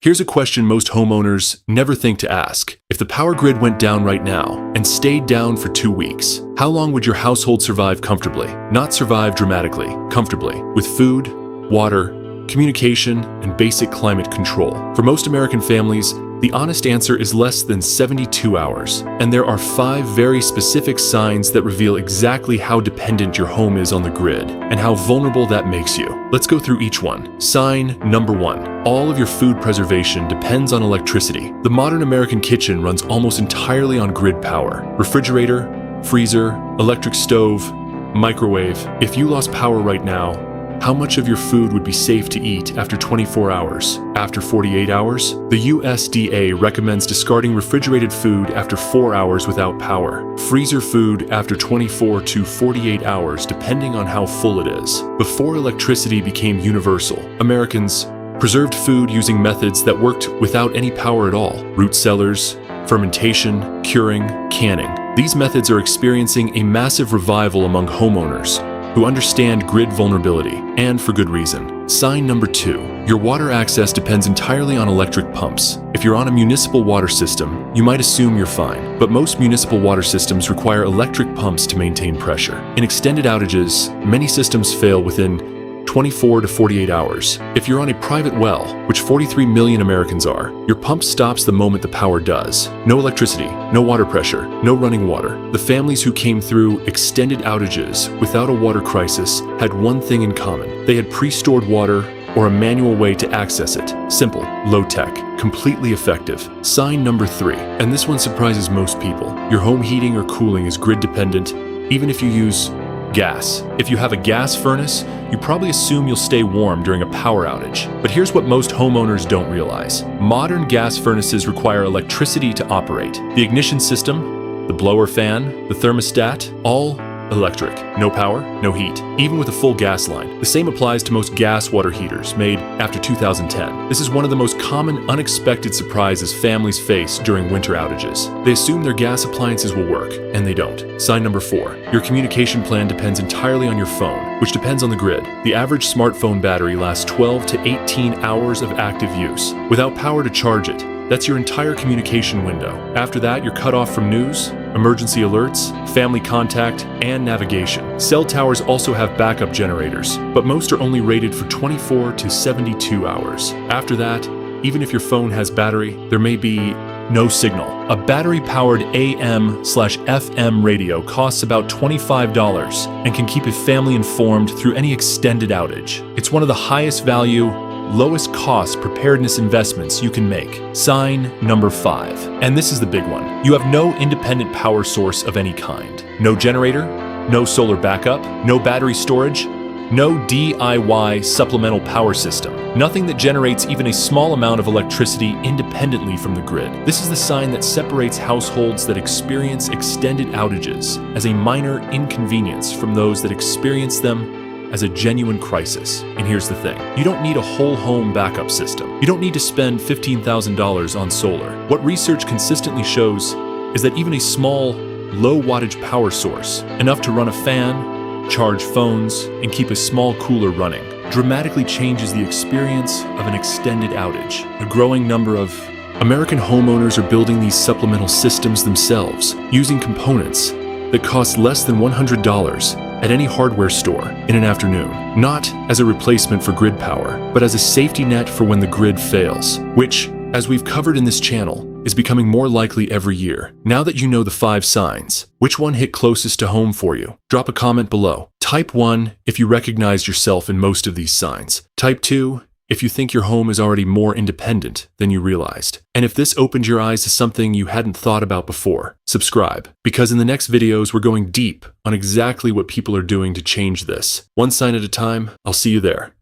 Here's a question most homeowners never think to ask. If the power grid went down right now and stayed down for 2 weeks, how long would your household survive comfortably? Not survive dramatically, comfortably, with food, water, communication, and basic climate control. For most American families, the honest answer is less than 72 hours, and there are 5 very specific signs that reveal exactly how dependent your home is on the grid and how vulnerable that makes you. Let's go through each one. Sign number 1. All of your food preservation depends on electricity. The modern American kitchen runs almost entirely on grid power. Refrigerator, freezer, electric stove, microwave. If you lost power right now, how much of your food would be safe to eat after 24 hours? After 48 hours? The USDA recommends discarding refrigerated food after 4 hours without power. Freezer food after 24 to 48 hours, depending on how full it is. Before electricity became universal, Americans preserved food using methods that worked without any power at all. Root cellars, fermentation, curing, canning. These methods are experiencing a massive revival among homeowners who understand grid vulnerability, and for good reason. Sign number 2. Your water access depends entirely on electric pumps. If you're on a municipal water system, you might assume you're fine, but most municipal water systems require electric pumps to maintain pressure. In extended outages, many systems fail within 24 to 48 hours. If you're on a private well, which 43 million Americans are, your pump stops the moment the power does. No electricity, no water pressure, no running water. The families who came through extended outages without a water crisis had one thing in common. They had pre-stored water or a manual way to access it. Simple, low-tech, completely effective. Sign number 3, and this one surprises most people. Your home heating or cooling is grid dependent, even if you use gas. If you have a gas furnace, you probably assume you'll stay warm during a power outage. But here's what most homeowners don't realize. Modern gas furnaces require electricity to operate. The ignition system, the blower fan, the thermostat, all electric. No power, no heat, even with a full gas line. The same applies to most gas water heaters made after 2010. This is one of the most common unexpected surprises families face during winter outages. They assume their gas appliances will work, and they don't. Sign number 4. Your communication plan depends entirely on your phone, which depends on the grid. The average smartphone battery lasts 12 to 18 hours of active use. Without power to charge it, that's your entire communication window. After that, you're cut off from news, emergency alerts, family contact, and navigation. Cell towers also have backup generators, but most are only rated for 24 to 72 hours. After that, even if your phone has battery, there may be no signal. A battery-powered AM/FM radio costs about $25 and can keep a family informed through any extended outage. It's one of the highest value, lowest cost preparedness investments you can make. Sign number 5. And this is the big one. You have no independent power source of any kind. No generator, no solar backup, no battery storage, no DIY supplemental power system. Nothing that generates even a small amount of electricity independently from the grid. This is the sign that separates households that experience extended outages as a minor inconvenience from those that experience them as a genuine crisis. And here's the thing. You don't need a whole home backup system. You don't need to spend $15,000 on solar. What research consistently shows is that even a small, low wattage power source, enough to run a fan, charge phones, and keep a small cooler running, dramatically changes the experience of an extended outage. A growing number of American homeowners are building these supplemental systems themselves, using components that cost less than $100 at any hardware store in an afternoon, not as a replacement for grid power, but as a safety net for when the grid fails, which, as we've covered in this channel, is becoming more likely every year. Now that you know the 5 signs, which one hit closest to home for you? Drop a comment below. Type 1 if you recognize yourself in most of these signs. Type 2 if you think your home is already more independent than you realized. And if this opened your eyes to something you hadn't thought about before, subscribe, because in the next videos we're going deep on exactly what people are doing to change this. One sign at a time. I'll see you there.